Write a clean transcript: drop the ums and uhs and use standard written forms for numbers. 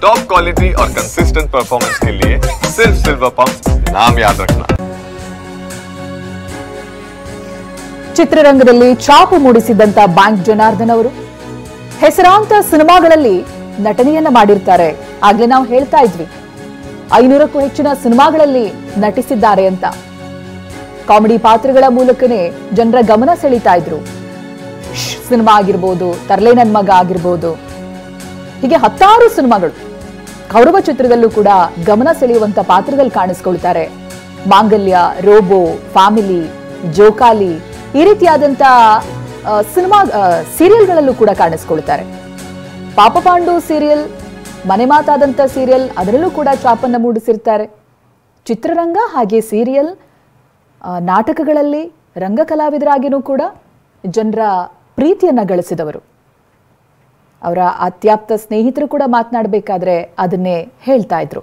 Top quality और consistent performance के लिए सिर्फ सिल्वर पंप नाम याद रखना। ಚಿತ್ರರಂಗದಲ್ಲಿ ಛಾಪು ಮೂಡಿಸಿದಂತ ಬ್ಯಾಂಕ್ ಜನಾರ್ದನ್ ಅವರು ಹೆಸರಾಂತ ಸಿನಿಮಾಗಳಲ್ಲಿ ನಟನೆಯನ್ನ ಮಾಡಿರ್ತಾರೆ. ಆಗ್ಲೇ ನಾವು ಹೇಳ್ತಾ ಇದ್ವಿ 500ಕ್ಕೂ ಹೆಚ್ಚಿನ ಸಿನಿಮಾಗಳಲ್ಲಿ ನಟಿಸಿದ್ದಾರೆ ಅಂತ. ಕಾಮಿಡಿ ಪಾತ್ರಗಳ ಮೂಲಕನೇ ಜನರ ಗಮನ ಸೆಳೀತಾ ಇದ್ರು. ಸಿನಿಮಾ ಆಗಿರ್ಬೋದು, ತರ್ಲೆ ನನ್ ಮಗ ಆಗಿರ್ಬೋದು, ಹೀಗೆ ಹತ್ತಾರು ಸಿನಿಮಾಗಳು. ಕೌರವ ಚಿತ್ರದಲ್ಲೂ ಕೂಡ ಗಮನ ಸೆಳೆಯುವಂತ ಪಾತ್ರದಲ್ಲಿ ಕಾಣಿಸ್ಕೊಳ್ತಾರೆ. ಮಾಂಗಲ್ಯ, ರೋಬೋ, ಫ್ಯಾಮಿಲಿ, ಜೋಕಾಲಿ ಈ ರೀತಿಯಾದಂತ ಸಿನಿಮಾ ಸೀರಿಯಲ್ಗಳಲ್ಲೂ ಕೂಡ ಕಾಣಿಸ್ಕೊಳ್ತಾರೆ. ಪಾಪ ಪಾಂಡು ಸೀರಿಯಲ್, ಮನೆ ಮಾತಾದಂತ ಸೀರಿಯಲ್, ಅದರಲ್ಲೂ ಕೂಡ ಛಾಪನ್ನ ಮೂಡಿಸಿರ್ತಾರೆ. ಚಿತ್ರರಂಗ ಹಾಗೆ ಸೀರಿಯಲ್, ನಾಟಕಗಳಲ್ಲಿ ರಂಗ ಕಲಾವಿದರಾಗಿಯೂ ಕೂಡ ಜನರ ಪ್ರೀತಿಯನ್ನ ಗಳಿಸಿದವರು. ಅವರ ಅತ್ಯಾಪ್ತ ಸ್ನೇಹಿತರು ಕೂಡ ಮಾತನಾಡಬೇಕಾದ್ರೆ ಅದನ್ನೇ ಹೇಳ್ತಾ ಇದ್ರು.